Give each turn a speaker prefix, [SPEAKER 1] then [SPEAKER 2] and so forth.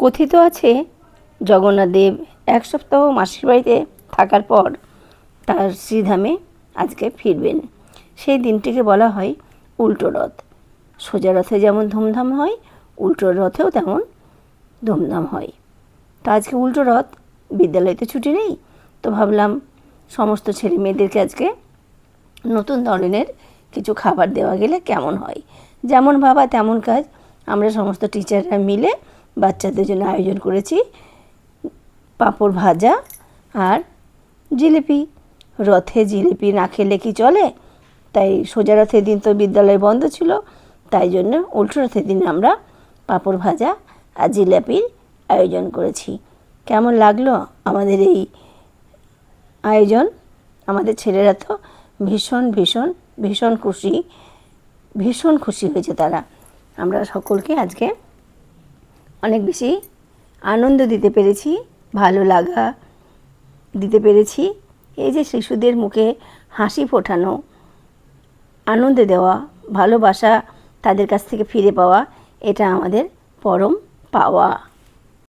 [SPEAKER 1] কথিত আছে জগন্নাথ দেব এক সপ্তাহ মাসির বাড়িতে থাকার পর তার শ্রীধামে আজকে ফিরবেন। সেই দিনটিকে বলা হয় উল্টো রথ। সোজা রথে যেমন ধুমধাম হয়, উল্টো রথেও তেমন ধুমধাম হয়। তো আজকে উল্টো রথ, বিদ্যালয়ে তো ছুটি নেই, তো ভাবলাম সমস্ত ছেলে মেয়েদেরকে আজকে নতুন ধরনের কিছু খাবার দেওয়া গেলে কেমন হয়। যেমন ভাবা তেমন কাজ। আমরা সমস্ত টিচাররা মিলে বাচ্চাদের জন্য আয়োজন করেছি পাঁপড় ভাজা আর জিলিপি। রথে জিলিপি না খেলে কি চলে? তাই সোজা রথের দিন তো বিদ্যালয় বন্ধ ছিল, তাই জন্য উল্টো রথের দিন আমরা পাঁপড় ভাজা আর জিলিপির আয়োজন করেছি। কেমন লাগলো আমাদের এই আয়োজন? আমাদের ছেলেরা তো ভীষণ ভীষণ ভীষণ খুশি হয়েছে তারা। আমরা সকলকে আজকে অনেক বেশি আনন্দ দিতে পেরেছি, ভালো লাগা দিতে পেরেছি। এই যে শিশুদের মুখে হাসি ফোটানো, আনন্দ দেওয়া, ভালোবাসা তাদের কাছ থেকে ফিরে পাওয়া, এটা আমাদের পরম পাওয়া।